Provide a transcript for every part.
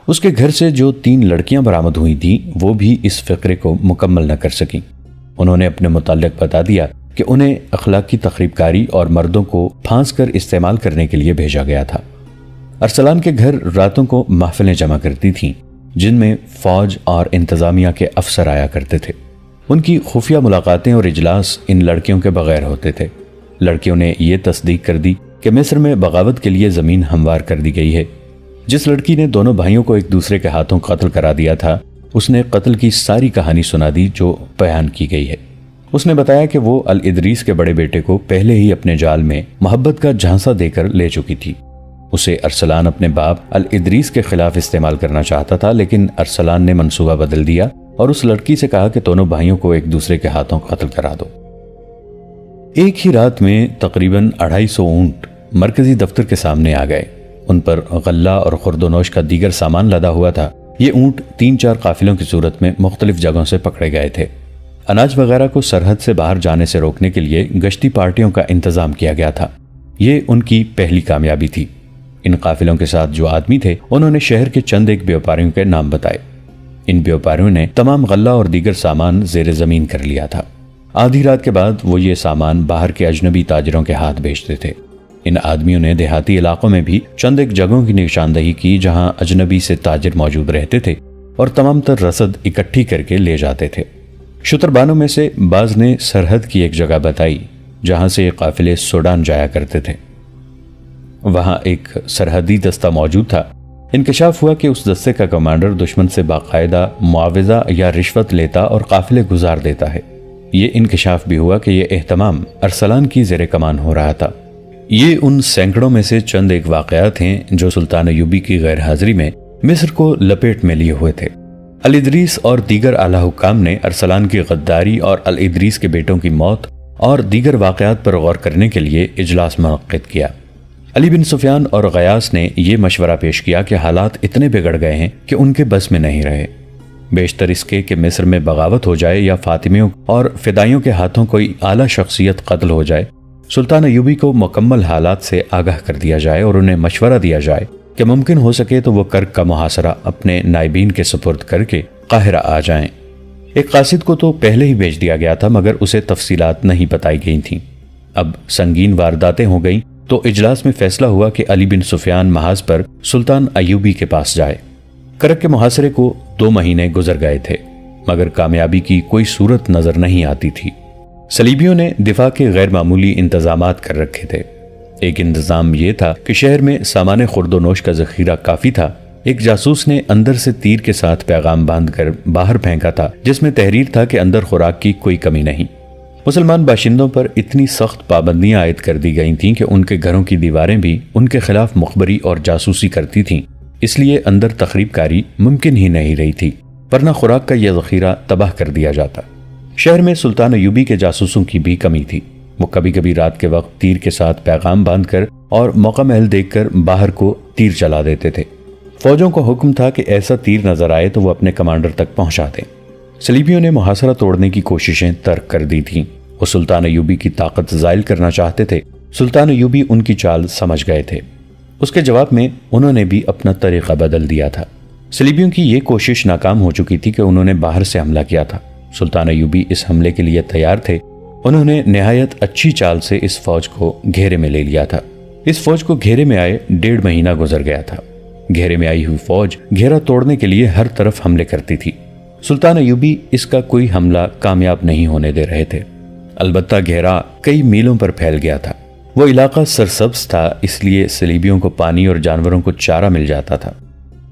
اس کے گھر سے جو 3 لڑکیاں برآمد ہوئی تھیں وہ بھی اس فقرے کو مکمل نہ کر سکیں۔ انہوں نے اپنے متعلق بتا دیا کہ انہیں اخلاقی تخریب کاری اور مردوں کو پھانس کر استعمال کرنے کے لیے بھیجا گیا تھا۔ ارسلان کے گھر راتوں کو محفلیں جمع کرتی تھیں جن میں فوج اور انتظامیہ کے افسر آیا کرتے تھے۔ ان کی خفیہ ملاقاتیں اور اجلاس ان لڑکیوں کے بغیر ہوتے تھے۔ لڑکیوں نے یہ تصدیق کر دی کہ مصر میں بغاوت کے لیے زمین ہموار کر دی گئی ہے۔ جس لڑکی نے دونوں بھائیوں کو ایک دوسرے کے ہاتھوں قتل کرا دیا تھا اس نے قتل کی ساری کہانی سنا دی جو بیان کی گئی ہے۔ اس نے بتایا کہ وہ الادریس کے بڑے بیٹے کو پہلے ہی اپنے جال میں محبت کا جھانسا دے کر لے چکی تھی۔ اسے ارسلان اپنے باپ الادریس کے خلاف استعمال کرنا چاہتا تھا، لیکن ارسلان نے منصوبہ بدل دیا اور اس لڑکی سے کہا کہ دونوں بھائیوں کو ایک دوسرے کے ہاتھوں قتل کرا دو۔ ایک ہی رات میں تقریباً 250 اونٹ مرکزی دفتر کے سامنے آ گئے۔ ان پر غلہ اور خورد و نوش کا دیگر سامان لدا ہوا تھا۔ یہ اونٹ 3-4 قافلوں کی صورت میں مختلف جگہوں سے پکڑے گئے تھے۔ اناج وغیرہ کو سرحد سے باہر جانے سے روکنے کے لیے گشتی پارٹیوں کا انتظام کیا گیا تھا۔ یہ ان کی پہلی کامیابی تھی۔ ان قافلوں کے ساتھ جو آدمی تھے انہوں نے شہر کے چند ایک بیوپاریوں کے نام بتائے۔ ان بیوپاریوں نے تمام غلہ اور دیگر سامان زیر زمین کر لیا تھا۔ آدھی رات کے بعد وہ یہ سامان باہر کے اجنبی تاجروں کے ہاتھ بیچتے تھے۔ ان آدمیوں نے دیہاتی علاقوں میں بھی چند ایک جگہوں کی نشاندہی کی جہاں اجنبی سے تاجر موجود رہتے تھے اور تمام تر رسد اکٹھی کر کے لے جاتے تھے۔ شتربانوں میں سے بعض نے سرحد کی ایک جگہ بتائی جہاں سے یہ قافلے سوڈان جایا کرتے تھے۔ وہاں ایک سرحدی دستہ موجود تھا۔ انکشاف ہوا کہ اس دستے کا کمانڈر دشمن سے باقاعدہ معاوضہ یا رشوت لیتا اور قافلے گزار دیتا ہے۔ یہ انکشاف بھی ہوا کہ یہ اہتمام ارسلان کی زیر کمان ہو رہا تھا۔ یہ ان سینکڑوں میں سے چند ایک واقعات ہیں جو سلطان ایوبی کی غیر حاضری میں مصر کو لپیٹ میں لیے ہوئے تھے۔ الادریس اور دیگر اعلیٰ حکام نے ارسلان کی غداری اور الادریس کے بیٹوں کی موت اور دیگر واقعات پر غور کرنے کے لیے اجلاس منعقد کیا۔ علی بن سفیان اور غیاث نے یہ مشورہ پیش کیا کہ حالات اتنے بگڑ گئے ہیں کہ ان کے بس میں نہیں رہے۔ بیشتر اس کے کہ مصر میں بغاوت ہو جائے یا فاطمیوں اور فدائیوں کے ہاتھوں کوئی اعلیٰ شخصیت قتل ہو جائے۔ سلطان ایوبی کو مکمل حالات سے آگاہ کر دیا جائے اور انہیں مشورہ دیا جائے کہ ممکن ہو سکے تو وہ کرک کا محاصرہ اپنے نائبین کے سپرد کر کے قاہرہ آ جائیں۔ ایک قاصد کو تو پہلے ہی بھیج دیا گیا تھا مگر اسے تفصیلات نہیں بتائی گئی تھیں۔ اب سنگین وارداتیں ہو گئیں تو اجلاس میں فیصلہ ہوا کہ علی بن سفیان محاذ پر سلطان ایوبی کے پاس جائے۔ کرک کے محاصرے کو 2 مہینے گزر گئے تھے مگر کامیابی کی کوئی صورت نظر نہیں آتی تھی۔ صلیبیوں نے دفاع کے غیر معمولی انتظامات کر رکھے تھے۔ ایک انتظام یہ تھا کہ شہر میں سامان خورد و نوش کا ذخیرہ کافی تھا۔ ایک جاسوس نے اندر سے تیر کے ساتھ پیغام باندھ کر باہر پھینکا تھا جس میں تحریر تھا کہ اندر خوراک کی کوئی کمی نہیں۔ مسلمان باشندوں پر اتنی سخت پابندیاں عائد کر دی گئی تھیں کہ ان کے گھروں کی دیواریں بھی ان کے خلاف مخبری اور جاسوسی کرتی تھیں، اس لیے اندر تخریب کاری ممکن ہی نہیں رہی تھی، ورنہ خوراک کا یہ ذخیرہ تباہ کر دیا جاتا۔ شہر میں سلطان ایوبی کے جاسوسوں کی بھی کمی تھی۔ وہ کبھی کبھی رات کے وقت تیر کے ساتھ پیغام باندھ کر اور موقع محل دیکھ کر باہر کو تیر چلا دیتے تھے۔ فوجوں کو حکم تھا کہ ایسا تیر نظر آئے تو وہ اپنے کمانڈر تک پہنچا دیں۔ صلیبیوں نے محاصرہ توڑنے کی کوششیں ترک کر دی تھیں۔ وہ سلطان ایوبی کی طاقت زائل کرنا چاہتے تھے۔ سلطان ایوبی ان کی چال سمجھ گئے تھے۔ اس کے جواب میں انہوں نے بھی اپنا طریقہ بدل دیا تھا۔ صلیبیوں کی یہ کوشش ناکام ہو چکی تھی کہ انہوں نے باہر سے حملہ کیا تھا۔ سلطان ایوبی اس حملے کے لیے تیار تھے۔ انہوں نے نہایت اچھی چال سے اس فوج کو گھیرے میں لے لیا تھا۔ اس فوج کو گھیرے میں آئے 1.5 مہینہ گزر گیا تھا۔ گھیرے میں آئی ہوئی فوج گھیرا توڑنے کے لیے ہر طرف حملے کرتی تھی۔ سلطان ایوبی اس کا کوئی حملہ کامیاب نہیں ہونے دے رہے تھے۔ البتہ گھیرا کئی میلوں پر پھیل گیا تھا۔ وہ علاقہ سرسبز تھا، اس لیے صلیبیوں کو پانی اور جانوروں کو چارہ مل جاتا تھا۔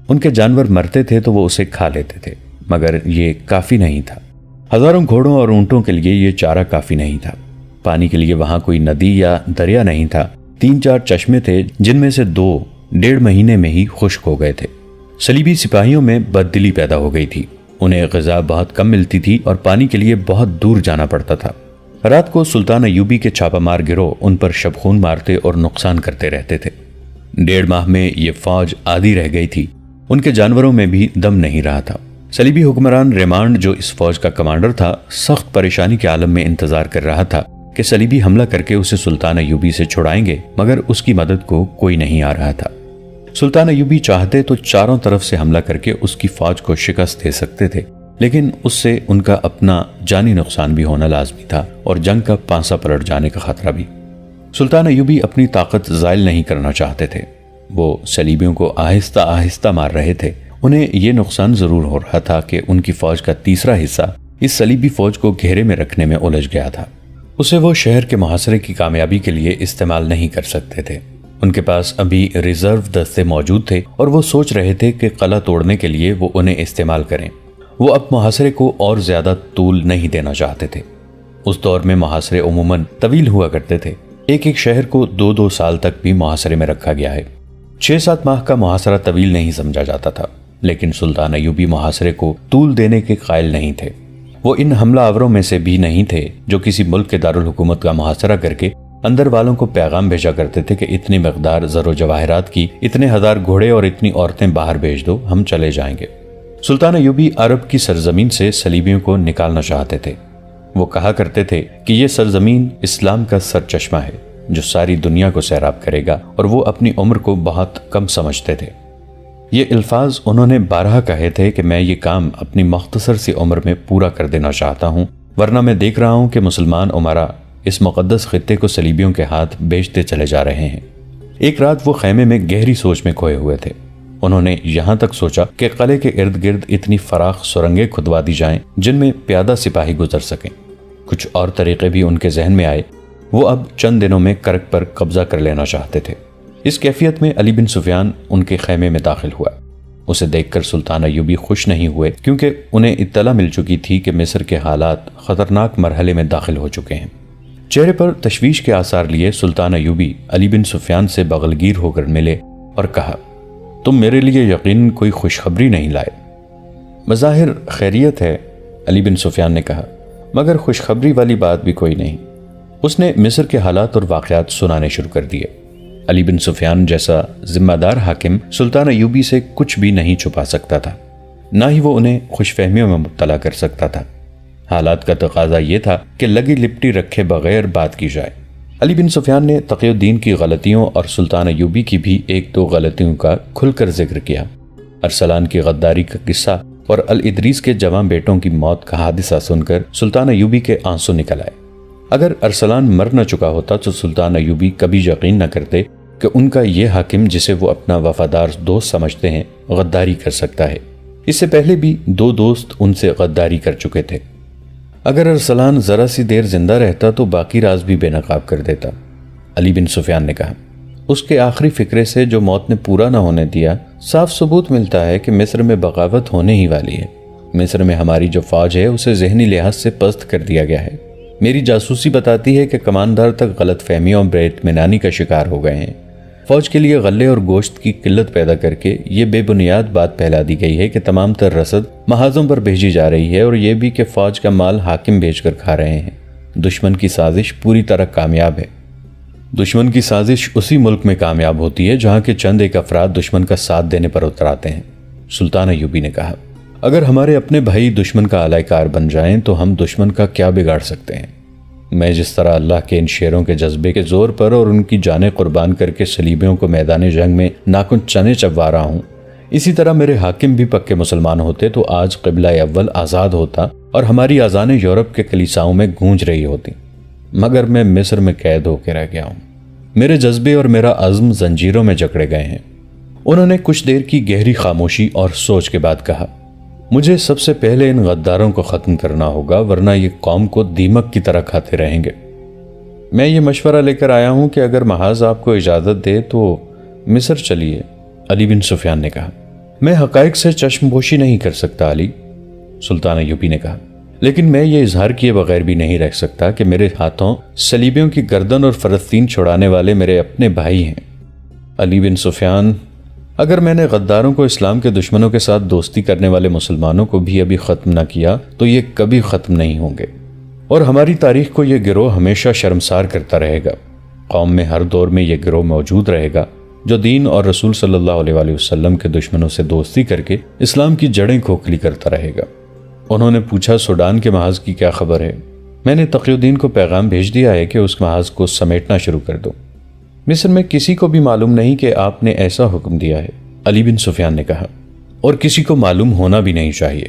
ان کے جانور مرتے تھے تو وہ اسے کھا لیتے تھے، مگر یہ کافی نہیں تھا۔ ہزاروں گھوڑوں اور اونٹوں کے لیے یہ چارہ کافی نہیں تھا۔ پانی کے لیے وہاں کوئی ندی یا دریا نہیں تھا۔ 3-4 چشمے تھے جن میں سے 2 1.5 مہینے میں ہی خشک ہو گئے تھے۔ صلیبی سپاہیوں میں بددلی پیدا ہو گئی تھی۔ انہیں غذا بہت کم ملتی تھی اور پانی کے لیے بہت دور جانا پڑتا تھا۔ رات کو سلطان ایوبی کے چھاپہ مار گروہ ان پر شبخون مارتے اور نقصان کرتے رہتے تھے۔ 1.5 ماہ میں یہ فوج آدھی رہ گئی تھی۔ ان کے جانوروں میں بھی دم نہیں رہا تھا۔ صلیبی حکمران ریمانڈ جو اس فوج کا کمانڈر تھا، سخت پریشانی کے عالم میں انتظار کر رہا تھا کہ صلیبی حملہ کر کے اسے سلطان ایوبی سے چھڑائیں گے، مگر اس کی مدد کو کوئی نہیں آ رہا تھا۔ سلطان ایوبی چاہتے تو چاروں طرف سے حملہ کر کے اس کی فوج کو شکست دے سکتے تھے، لیکن اس سے ان کا اپنا جانی نقصان بھی ہونا لازمی تھا اور جنگ کا پانسا پلٹ جانے کا خطرہ بھی۔ سلطان ایوبی اپنی طاقت زائل نہیں کرنا چاہتے تھے۔ وہ صلیبیوں کو آہستہ آہستہ مار رہے تھے۔ انہیں یہ نقصان ضرور ہو رہا تھا کہ ان کی فوج کا تیسرا حصہ اس صلیبی فوج کو گھیرے میں رکھنے میں الجھ گیا تھا۔ اسے وہ شہر کے محاصرے کی کامیابی کے لیے استعمال نہیں کر سکتے تھے۔ ان کے پاس ابھی ریزرو دستے موجود تھے اور وہ سوچ رہے تھے کہ قلعہ توڑنے کے لیے وہ انہیں استعمال کریں۔ وہ اب محاصرے کو اور زیادہ طول نہیں دینا چاہتے تھے۔ اس دور میں محاصرے عموماً طویل ہوا کرتے تھے۔ ایک ایک شہر کو 2-2 سال تک بھی محاصرے میں رکھا گیا ہے۔ 6-7 ماہ کا محاصرہ طویل نہیں سمجھا جاتا تھا، لیکن سلطان ایوبی محاصرے کو طول دینے کے قائل نہیں تھے۔ وہ ان حملہ آوروں میں سے بھی نہیں تھے جو کسی ملک کے دارالحکومت کا محاصرہ کر کے اندر والوں کو پیغام بھیجا کرتے تھے کہ اتنی مقدار زر و جواہرات کی، اتنے ہزار گھوڑے اور اتنی عورتیں باہر بھیج دو، ہم چلے جائیں گے۔ سلطان ایوبی عرب کی سرزمین سے صلیبیوں کو نکالنا چاہتے تھے۔ وہ کہا کرتے تھے کہ یہ سرزمین اسلام کا سرچشمہ ہے جو ساری دنیا کو سیراب کرے گا، اور وہ اپنی عمر کو بہت کم سمجھتے تھے۔ یہ الفاظ انہوں نے بارہا کہے تھے کہ میں یہ کام اپنی مختصر سی عمر میں پورا کر دینا چاہتا ہوں، ورنہ میں دیکھ رہا ہوں کہ مسلمان امراء اس مقدس خطے کو صلیبیوں کے ہاتھ بیچتے چلے جا رہے ہیں۔ ایک رات وہ خیمے میں گہری سوچ میں کھوئے ہوئے تھے۔ انہوں نے یہاں تک سوچا کہ قلعے کے ارد گرد اتنی فراخ سرنگیں کھدوا دی جائیں جن میں پیادہ سپاہی گزر سکیں۔ کچھ اور طریقے بھی ان کے ذہن میں آئے۔ وہ اب چند دنوں میں کرک پر قبضہ کر لینا چاہتے تھے۔ اس کیفیت میں علی بن سفیان ان کے خیمے میں داخل ہوا۔ اسے دیکھ کر سلطان ایوبی خوش نہیں ہوئے، کیونکہ انہیں اطلاع مل چکی تھی کہ مصر کے حالات خطرناک مرحلے میں داخل ہو چکے ہیں۔ چہرے پر تشویش کے آثار لیے سلطان ایوبی علی بن سفیان سے بغلگیر ہو کر ملے اور کہا، تم میرے لیے یقیناً کوئی خوشخبری نہیں لائے۔ بظاہر خیریت ہے، علی بن سفیان نے کہا، مگر خوشخبری والی بات بھی کوئی نہیں۔ اس نے مصر کے حالات اور واقعات سنانے شروع کر دیے۔ علی بن سفیان جیسا ذمہ دار حاکم سلطان ایوبی سے کچھ بھی نہیں چھپا سکتا تھا، نہ ہی وہ انہیں خوش فہمیوں میں مبتلا کر سکتا تھا۔ حالات کا تقاضا یہ تھا کہ لگی لپٹی رکھے بغیر بات کی جائے۔ علی بن سفیان نے تقی الدین کی غلطیوں اور سلطان ایوبی کی بھی 1-2 غلطیوں کا کھل کر ذکر کیا۔ ارسلان کی غداری کا قصہ اور الادریس کے جواں بیٹوں کی موت کا حادثہ سن کر سلطان ایوبی کے آنسو نکل آئے۔ اگر ارسلان مر نہ چکا ہوتا تو سلطان ایوبی کبھی یقین نہ کرتے کہ ان کا یہ حاکم جسے وہ اپنا وفادار دوست سمجھتے ہیں غداری کر سکتا ہے۔ اس سے پہلے بھی 2 دوست ان سے غداری کر چکے تھے۔ اگر ارسلان ذرا سی دیر زندہ رہتا تو باقی راز بھی بے نقاب کر دیتا، علی بن سفیان نے کہا۔ اس کے آخری فکرے سے جو موت نے پورا نہ ہونے دیا، صاف ثبوت ملتا ہے کہ مصر میں بغاوت ہونے ہی والی ہے۔ مصر میں ہماری جو فوج ہے اسے ذہنی لحاظ سے پست کر دیا گیا ہے۔ میری جاسوسی بتاتی ہے کہ کماندار تک غلط فہمیوں اور بے اطمینانی کا شکار ہو گئے ہیں۔ فوج کے لیے غلے اور گوشت کی قلت پیدا کر کے یہ بے بنیاد بات پھیلا دی گئی ہے کہ تمام تر رسد محاذوں پر بھیجی جا رہی ہے، اور یہ بھی کہ فوج کا مال حاکم بیچ کر کھا رہے ہیں۔ دشمن کی سازش پوری طرح کامیاب ہے۔ دشمن کی سازش اسی ملک میں کامیاب ہوتی ہے جہاں کے چند ایک افراد دشمن کا ساتھ دینے پر اتر آتے ہیں، سلطان ایوبی نے کہا۔ اگر ہمارے اپنے بھائی دشمن کا اعلی کار بن جائیں تو ہم دشمن کا کیا بگاڑ سکتے ہیں؟ میں جس طرح اللہ کے ان شیروں کے جذبے کے زور پر اور ان کی جانیں قربان کر کے صلیبیوں کو میدان جنگ میں ناخن چنے چبوا رہا ہوں، اسی طرح میرے حاکم بھی پکے مسلمان ہوتے تو آج قبلہ اول آزاد ہوتا اور ہماری اذانیں یورپ کے کلیساؤں میں گونج رہی ہوتی، مگر میں مصر میں قید ہو کے رہ گیا ہوں۔ میرے جذبے اور میرا عزم زنجیروں میں جکڑے گئے ہیں۔ انہوں نے کچھ دیر کی گہری خاموشی اور سوچ کے بعد کہا، مجھے سب سے پہلے ان غداروں کو ختم کرنا ہوگا، ورنہ یہ قوم کو دیمک کی طرح کھاتے رہیں گے۔ میں یہ مشورہ لے کر آیا ہوں کہ اگر محاذ آپ کو اجازت دے تو مصر چلیے، علی بن سفیان نے کہا۔ میں حقائق سے چشم پوشی نہیں کر سکتا علی، سلطان ایوبی نے کہا، لیکن میں یہ اظہار کیے بغیر بھی نہیں رہ سکتا کہ میرے ہاتھوں صلیبیوں کی گردن اور فلسطین چھڑانے والے میرے اپنے بھائی ہیں۔ علی بن سفیان، اگر میں نے غداروں کو اسلام کے دشمنوں کے ساتھ دوستی کرنے والے مسلمانوں کو بھی ابھی ختم نہ کیا تو یہ کبھی ختم نہیں ہوں گے، اور ہماری تاریخ کو یہ گروہ ہمیشہ شرمسار کرتا رہے گا۔ قوم میں ہر دور میں یہ گروہ موجود رہے گا جو دین اور رسول صلی اللہ علیہ وآلہ وسلم کے دشمنوں سے دوستی کر کے اسلام کی جڑیں کھوکھلی کرتا رہے گا۔ انہوں نے پوچھا، سوڈان کے محاذ کی کیا خبر ہے؟ میں نے تقی الدین کو پیغام بھیج دیا ہے کہ اس محاذ کو سمیٹنا شروع کر دو۔ مصر میں کسی کو بھی معلوم نہیں کہ آپ نے ایسا حکم دیا ہے، علی بن سفیان نے کہا، اور کسی کو معلوم ہونا بھی نہیں چاہیے،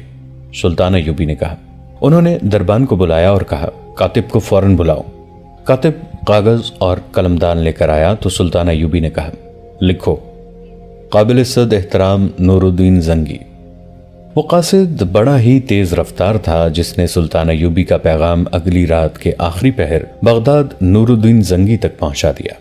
سلطان ایوبی نے کہا۔ انہوں نے دربان کو بلایا اور کہا، کاتب کو فوراً بلاؤ۔ کاتب کاغذ اور قلمدان لے کر آیا تو سلطان ایوبی نے کہا، لکھو، قابل صد احترام نور الدین زنگی۔ وہ قاصد بڑا ہی تیز رفتار تھا جس نے سلطان ایوبی کا پیغام اگلی رات کے آخری پہر بغداد نور الدین زنگی تک پہنچا دیا۔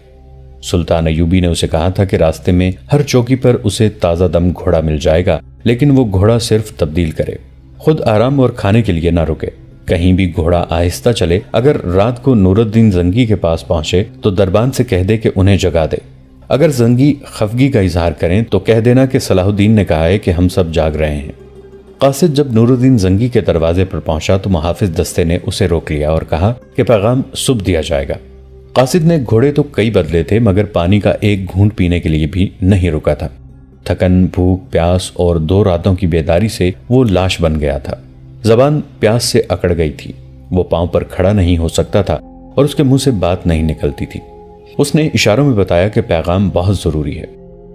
سلطان ایوبی نے اسے کہا تھا کہ راستے میں ہر چوکی پر اسے تازہ دم گھوڑا مل جائے گا، لیکن وہ گھوڑا صرف تبدیل کرے، خود آرام اور کھانے کے لیے نہ رکے۔ کہیں بھی گھوڑا آہستہ چلے، اگر رات کو نور الدین زنگی کے پاس پہنچے تو دربان سے کہہ دے کہ انہیں جگا دے۔ اگر زنگی خفگی کا اظہار کریں تو کہہ دینا کہ صلاح الدین نے کہا ہے کہ ہم سب جاگ رہے ہیں۔ قاصد جب نور الدین زنگی کے دروازے پر پہنچا تو محافظ دستے نے اسے روک لیا اور کہا کہ پیغام صبح دیا جائے گا۔ قاصد نے گھوڑے تو کئی بدلے تھے مگر پانی کا ایک گھونٹ پینے کے لیے بھی نہیں رکا تھا۔ تھکن، بھوک، پیاس اور 2 راتوں کی بیداری سے وہ لاش بن گیا تھا۔ زبان پیاس سے اکڑ گئی تھی، وہ پاؤں پر کھڑا نہیں ہو سکتا تھا اور اس کے منہ سے بات نہیں نکلتی تھی۔ اس نے اشاروں میں بتایا کہ پیغام بہت ضروری ہے۔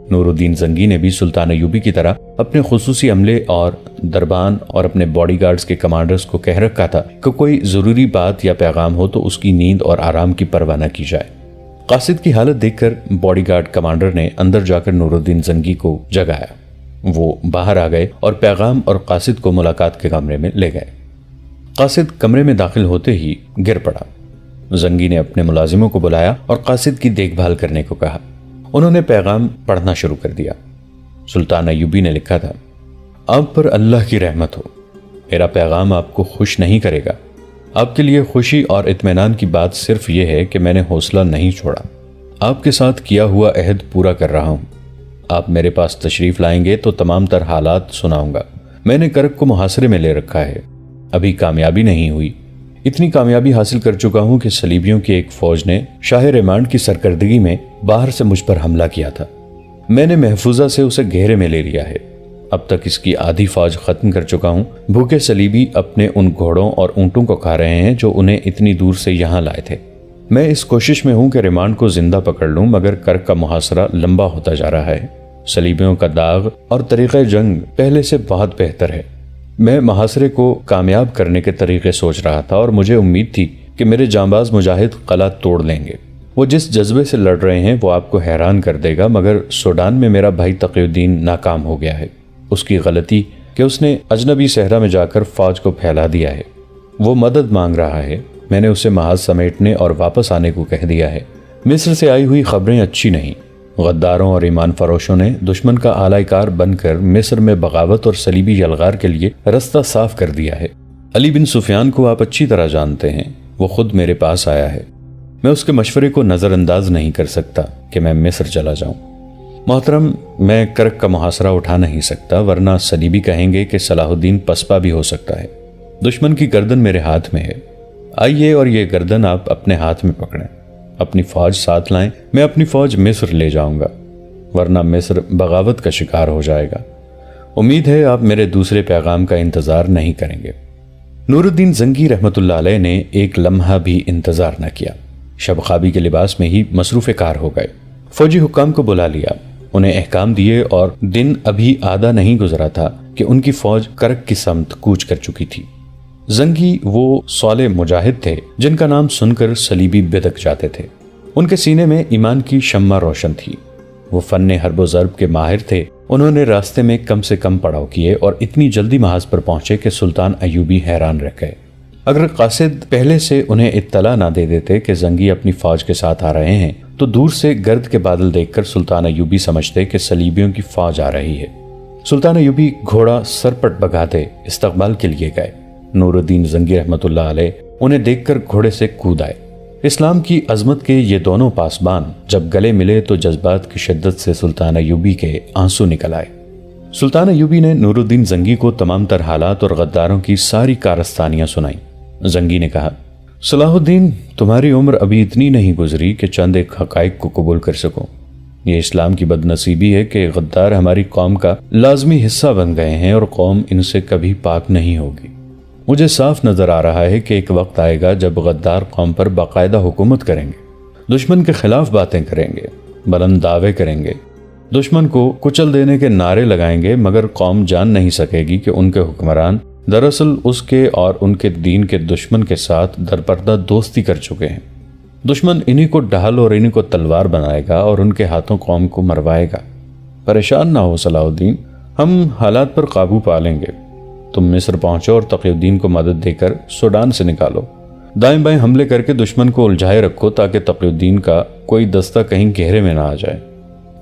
نور الدین زنگی نے بھی سلطان ایوبی کی طرح اپنے خصوصی عملے اور دربان اور اپنے باڈی گارڈز کے کمانڈرز کو کہہ رکھا تھا کہ کوئی ضروری بات یا پیغام ہو تو اس کی نیند اور آرام کی پرواہ نہ کی جائے۔ قاصد کی حالت دیکھ کر باڈی گارڈ کمانڈر نے اندر جا کر نور الدین زنگی کو جگایا۔ وہ باہر آ گئے اور پیغام اور قاصد کو ملاقات کے کمرے میں لے گئے۔ قاصد کمرے میں داخل ہوتے ہی گر پڑا۔ زنگی نے اپنے ملازموں کو بلایا اور قاصد کی دیکھ بھال کرنے کو کہا۔ انہوں نے پیغام پڑھنا شروع کر دیا۔ سلطان ایوبی نے لکھا تھا، آپ پر اللہ کی رحمت ہو، میرا پیغام آپ کو خوش نہیں کرے گا۔ آپ کے لیے خوشی اور اطمینان کی بات صرف یہ ہے کہ میں نے حوصلہ نہیں چھوڑا، آپ کے ساتھ کیا ہوا عہد پورا کر رہا ہوں۔ آپ میرے پاس تشریف لائیں گے تو تمام تر حالات سناؤں گا۔ میں نے کرک کو محاصرے میں لے رکھا ہے، ابھی کامیابی نہیں ہوئی۔ اتنی کامیابی حاصل کر چکا ہوں کہ صلیبیوں کی ایک فوج نے شاہ ریمانڈ کی سرکردگی میں باہر سے مجھ پر حملہ کیا تھا۔ میں نے محفوظہ سے اسے گھیرے میں لے لیا ہے۔ اب تک اس کی آدھی فوج ختم کر چکا ہوں۔ بھوکے صلیبی اپنے ان گھوڑوں اور اونٹوں کو کھا رہے ہیں جو انہیں اتنی دور سے یہاں لائے تھے۔ میں اس کوشش میں ہوں کہ ریمانڈ کو زندہ پکڑ لوں، مگر کرک کا محاصرہ لمبا ہوتا جا رہا ہے۔ صلیبیوں کا داغ اور طریقہ جنگ پہلے سے بہت بہتر ہے۔ میں محاصرے کو کامیاب کرنے کے طریقے سوچ رہا تھا اور مجھے امید تھی کہ میرے جانباز مجاہد قلعہ توڑ لیں گے۔ وہ جس جذبے سے لڑ رہے ہیں وہ آپ کو حیران کر دے گا، مگر سوڈان میں میرا بھائی تقی الدین ناکام ہو گیا ہے۔ اس کی غلطی کہ اس نے اجنبی صحرا میں جا کر فوج کو پھیلا دیا ہے۔ وہ مدد مانگ رہا ہے، میں نے اسے محاذ سمیٹنے اور واپس آنے کو کہہ دیا ہے۔ مصر سے آئی ہوئی خبریں اچھی نہیں۔ غداروں اور ایمان فروشوں نے دشمن کا آلائے کار بن کر مصر میں بغاوت اور صلیبی یلغار کے لیے رستہ صاف کر دیا ہے۔ علی بن سفیان کو آپ اچھی طرح جانتے ہیں، وہ خود میرے پاس آیا ہے۔ میں اس کے مشورے کو نظر انداز نہیں کر سکتا کہ میں مصر چلا جاؤں۔ محترم، میں کرک کا محاصرہ اٹھا نہیں سکتا، ورنہ صلیبی کہیں گے کہ صلاح الدین پسپا بھی ہو سکتا ہے۔ دشمن کی گردن میرے ہاتھ میں ہے، آئیے اور یہ گردن آپ اپنے ہاتھ میں پکڑیں۔ اپنی فوج ساتھ لائیں، میں اپنی فوج مصر لے جاؤں گا، ورنہ مصر بغاوت کا شکار ہو جائے گا۔ امید ہے آپ میرے دوسرے پیغام کا انتظار نہیں کریں گے۔ نور الدین زنگی رحمت اللہ علیہ نے ایک لمحہ بھی انتظار نہ کیا، شب خوابی کے لباس میں ہی مصروف کار ہو گئے۔ فوجی حکام کو بلا لیا، انہیں احکام دیے اور دن ابھی آدھا نہیں گزرا تھا کہ ان کی فوج کرک کی سمت کوچ کر چکی تھی۔ زنگی وہ صالح مجاہد تھے جن کا نام سن کر صلیبی بدک جاتے تھے۔ ان کے سینے میں ایمان کی شمع روشن تھی۔ وہ فن حرب و ضرب کے ماہر تھے۔ انہوں نے راستے میں کم سے کم پڑاؤ کیے اور اتنی جلدی محاذ پر پہنچے کہ سلطان ایوبی حیران رہ گئے۔ اگر قاصد پہلے سے انہیں اطلاع نہ دے دیتے کہ زنگی اپنی فوج کے ساتھ آ رہے ہیں تو دور سے گرد کے بادل دیکھ کر سلطان ایوبی سمجھتے کہ صلیبیوں کی فوج آ رہی ہے۔ سلطان ایوبی گھوڑا سرپٹ بگاتے استقبال کے لیے گئے۔ نور الدین زنگی رحمت اللہ علیہ انہیں دیکھ کر گھوڑے سے کود آئے۔ اسلام کی عظمت کے یہ دونوں پاسبان جب گلے ملے تو جذبات کی شدت سے سلطان ایوبی کے آنسو نکل آئے۔ سلطان ایوبی نے نور الدین زنگی کو تمام تر حالات اور غداروں کی ساری کارستانیاں سنائیں۔ زنگی نے کہا، صلاح الدین، تمہاری عمر ابھی اتنی نہیں گزری کہ چند ایک حقائق کو قبول کر سکو۔ یہ اسلام کی بد نصیبی ہے کہ غدار ہماری قوم کا لازمی حصہ بن گئے ہیں اور قوم ان سے کبھی پاک نہیں ہوگی۔ مجھے صاف نظر آ رہا ہے کہ ایک وقت آئے گا جب غدار قوم پر باقاعدہ حکومت کریں گے۔ دشمن کے خلاف باتیں کریں گے، بلند دعوے کریں گے، دشمن کو کچل دینے کے نعرے لگائیں گے، مگر قوم جان نہیں سکے گی کہ ان کے حکمران دراصل اس کے اور ان کے دین کے دشمن کے ساتھ درپردہ دوستی کر چکے ہیں۔ دشمن انہی کو ڈھال اور انہی کو تلوار بنائے گا اور ان کے ہاتھوں قوم کو مروائے گا۔ پریشان نہ ہو صلاح الدین، ہم حالات پر قابو پا لیں گے۔ تم مصر پہنچو اور تقی الدین کو مدد دے کر سوڈان سے نکالو۔ دائیں بائیں حملے کر کے دشمن کو الجھائے رکھو تاکہ تقی الدین کا کوئی دستہ کہیں گہرے میں نہ آ جائے۔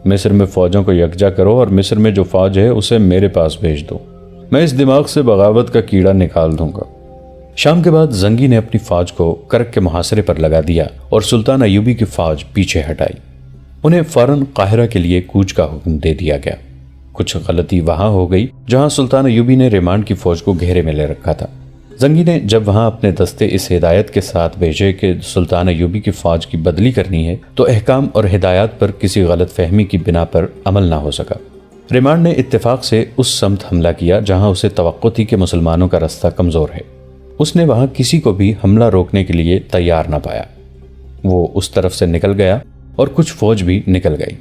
مصر میں فوجوں کو یکجا کرو اور مصر میں جو فوج ہے اسے میرے پاس بھیج دو، میں اس دماغ سے بغاوت کا کیڑا نکال دوں گا۔ شام کے بعد زنگی نے اپنی فوج کو کرک کے محاصرے پر لگا دیا اور سلطان ایوبی کی فوج پیچھے ہٹائی۔ انہیں فوراً قاہرہ کے لیے کوچ کا حکم دے دیا گیا۔ کچھ غلطی وہاں ہو گئی جہاں سلطان ایوبی نے ریمانڈ کی فوج کو گھیرے میں لے رکھا تھا۔ زنگی نے جب وہاں اپنے دستے اس ہدایت کے ساتھ بھیجے کہ سلطان ایوبی کی فوج کی بدلی کرنی ہے تو احکام اور ہدایات پر کسی غلط فہمی کی بنا پر عمل نہ ہو سکا۔ ریمانڈ نے اتفاق سے اس سمت حملہ کیا جہاں اسے توقع تھی کہ مسلمانوں کا رستہ کمزور ہے۔ اس نے وہاں کسی کو بھی حملہ روکنے کے لیے تیار نہ پایا۔ وہ اس طرف سے نکل گیا اور کچھ فوج بھی نکل گئی۔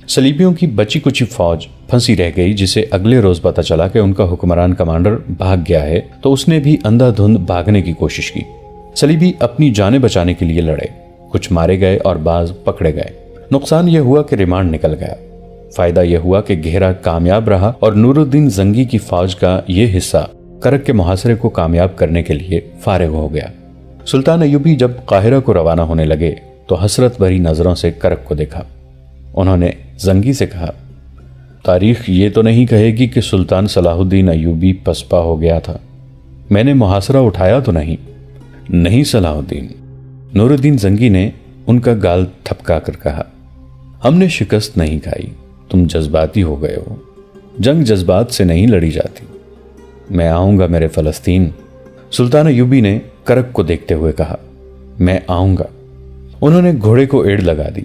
صلیبیوں کی بچی کچی فوج پھنسی رہ گئی، جسے اگلے روز پتہ چلا کہ ان کا حکمران کمانڈر بھاگ گیا ہے، تو اس نے بھی اندھا دھند بھاگنے کی کوشش کی۔ صلیبی اپنی جانیں بچانے کے لیے لڑے، کچھ مارے گئے اور بعض پکڑے گئے۔ نقصان یہ ہوا کہ ریمانڈ نکل گیا۔ فائدہ یہ ہوا کہ گھیرا کامیاب رہا اور نور الدین زنگی کی فوج کا یہ حصہ کرک کے محاصرے کو کامیاب کرنے کے لیے فارغ ہو گیا۔ سلطان ایوبی جب قاہرہ کو روانہ ہونے لگے تو حسرت بھری نظروں سے کرک کو دیکھا۔ انہوں نے زنگی سے کہا، تاریخ یہ تو نہیں کہے گی کہ سلطان صلاح الدین ایوبی پسپا ہو گیا تھا؟ میں نے محاصرہ اٹھایا تو نہیں؟ نہیں صلاح الدین، نور الدین زنگی نے ان کا گال تھپکا کر کہا، ہم نے شکست نہیں کھائی، تم جذباتی ہو گئے ہو۔ جنگ جذبات سے نہیں لڑی جاتی۔ میں آؤں گا میرے فلسطین، سلطان ایوبی نے کرک کو دیکھتے ہوئے کہا۔ میں آؤں گا۔ انہوں نے گھوڑے کو ایڑ لگا دی،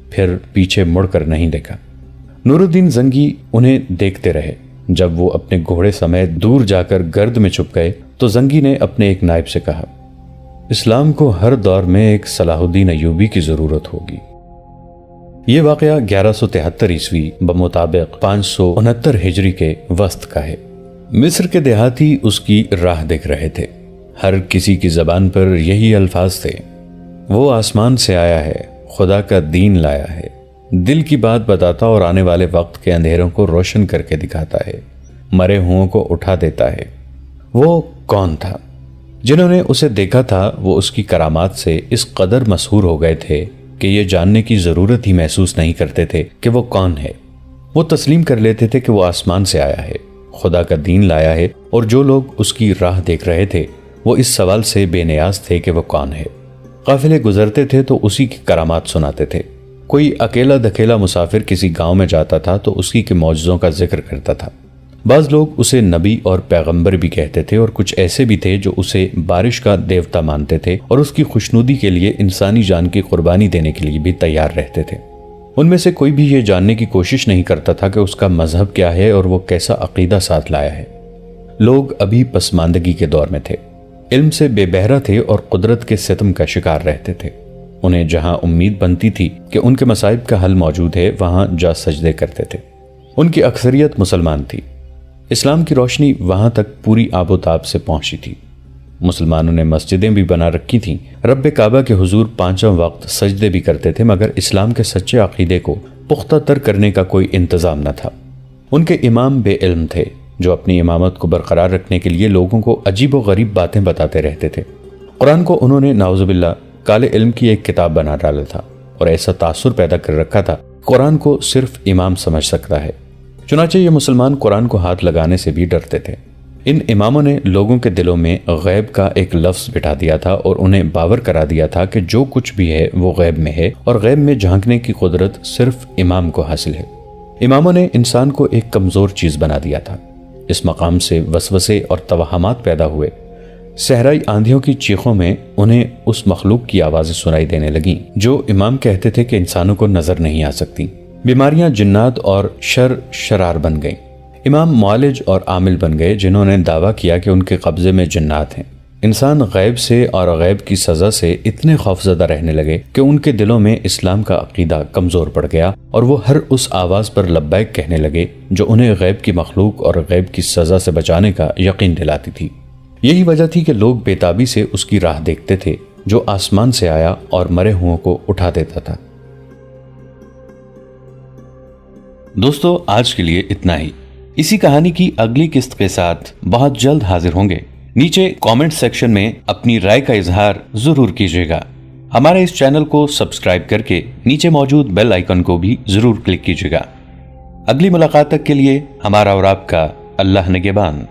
پھر پیچھے مڑ کر نہیں دیکھا۔ نور الدین زنگی انہیں دیکھتے رہے۔ جب وہ اپنے گھوڑے سمیت دور جا کر گرد میں چھپ گئے تو زنگی نے اپنے ایک نائب سے کہا، اسلام کو ہر دور میں ایک صلاح الدین ایوبی کی ضرورت ہوگی۔ یہ واقعہ 1173 عیسوی بمطابق 569 ہجری کے وسط کا ہے۔ مصر کے دیہاتی اس کی راہ دیکھ رہے تھے۔ ہر کسی کی زبان پر یہی الفاظ تھے، وہ آسمان سے آیا ہے، خدا کا دین لایا ہے، دل کی بات بتاتا اور آنے والے وقت کے اندھیروں کو روشن کر کے دکھاتا ہے، مرے ہوں کو اٹھا دیتا ہے۔ وہ کون تھا؟ جنہوں نے اسے دیکھا تھا وہ اس کی کرامات سے اس قدر مسحور ہو گئے تھے کہ یہ جاننے کی ضرورت ہی محسوس نہیں کرتے تھے کہ وہ کون ہے۔ وہ تسلیم کر لیتے تھے کہ وہ آسمان سے آیا ہے، خدا کا دین لایا ہے، اور جو لوگ اس کی راہ دیکھ رہے تھے وہ اس سوال سے بے نیاز تھے کہ وہ کون ہے۔ قافلے گزرتے تھے تو اسی کی کرامات سناتے تھے۔ کوئی اکیلا دکیلا مسافر کسی گاؤں میں جاتا تھا تو اسی کے معجزوں کا ذکر کرتا تھا۔ بعض لوگ اسے نبی اور پیغمبر بھی کہتے تھے، اور کچھ ایسے بھی تھے جو اسے بارش کا دیوتا مانتے تھے اور اس کی خوشنودی کے لیے انسانی جان کی قربانی دینے کے لیے بھی تیار رہتے تھے۔ ان میں سے کوئی بھی یہ جاننے کی کوشش نہیں کرتا تھا کہ اس کا مذہب کیا ہے اور وہ کیسا عقیدہ ساتھ لایا ہے۔ لوگ ابھی پسماندگی کے دور میں تھے، علم سے بے بہرا تھے اور قدرت کے ستم کا شکار رہتے تھے۔ انہیں جہاں امید بنتی تھی کہ ان کے مصائب کا حل موجود ہے وہاں جا سجدے کرتے تھے۔ ان کی اکثریت مسلمان تھی۔ اسلام کی روشنی وہاں تک پوری آب و تاب سے پہنچی تھی۔ مسلمانوں نے مسجدیں بھی بنا رکھی تھیں، رب کعبہ کے حضور پانچوں وقت سجدے بھی کرتے تھے، مگر اسلام کے سچے عقیدے کو پختہ تر کرنے کا کوئی انتظام نہ تھا۔ ان کے امام بے علم تھے جو اپنی امامت کو برقرار رکھنے کے لیے لوگوں کو عجیب و غریب باتیں بتاتے رہتے تھے۔ قرآن کو انہوں نے نعوذ باللہ کالے علم کی ایک کتاب بنا ڈالا تھا اور ایسا تاثر پیدا کر رکھا تھا، قرآن کو صرف امام سمجھ سکتا ہے۔ چنانچہ یہ مسلمان قرآن کو ہاتھ لگانے سے بھی ڈرتے تھے۔ ان اماموں نے لوگوں کے دلوں میں غیب کا ایک لفظ بٹھا دیا تھا اور انہیں باور کرا دیا تھا کہ جو کچھ بھی ہے وہ غیب میں ہے اور غیب میں جھانکنے کی قدرت صرف امام کو حاصل ہے۔ اماموں نے انسان کو ایک کمزور چیز بنا دیا تھا۔ اس مقام سے وسوسے اور توہمات پیدا ہوئے۔ صحرائی آندھیوں کی چیخوں میں انہیں اس مخلوق کی آوازیں سنائی دینے لگیں جو امام کہتے تھے کہ انسانوں کو نظر نہیں آ سکتی۔ بیماریاں جنات اور شرار بن گئیں۔ امام معالج اور عامل بن گئے جنہوں نے دعویٰ کیا کہ ان کے قبضے میں جنات ہیں۔ انسان غیب سے اور غیب کی سزا سے اتنے خوفزدہ رہنے لگے کہ ان کے دلوں میں اسلام کا عقیدہ کمزور پڑ گیا اور وہ ہر اس آواز پر لبیک کہنے لگے جو انہیں غیب کی مخلوق اور غیب کی سزا سے بچانے کا یقین دلاتی تھی۔ یہی وجہ تھی کہ لوگ بے تابی سے اس کی راہ دیکھتے تھے جو آسمان سے آیا اور مرے ہوئوں کو اٹھا دیتا تھا۔ دوستو، آج کے لیے اتنا ہی۔ اسی کہانی کی اگلی قسط کے ساتھ بہت جلد حاضر ہوں گے۔ نیچے کامنٹ سیکشن میں اپنی رائے کا اظہار ضرور کیجیے گا۔ ہمارے اس چینل کو سبسکرائب کر کے نیچے موجود بیل آئیکن کو بھی ضرور کلک کیجیے گا۔ اگلی ملاقات تک کے لیے ہمارا اور آپ کا اللہ نگہبان۔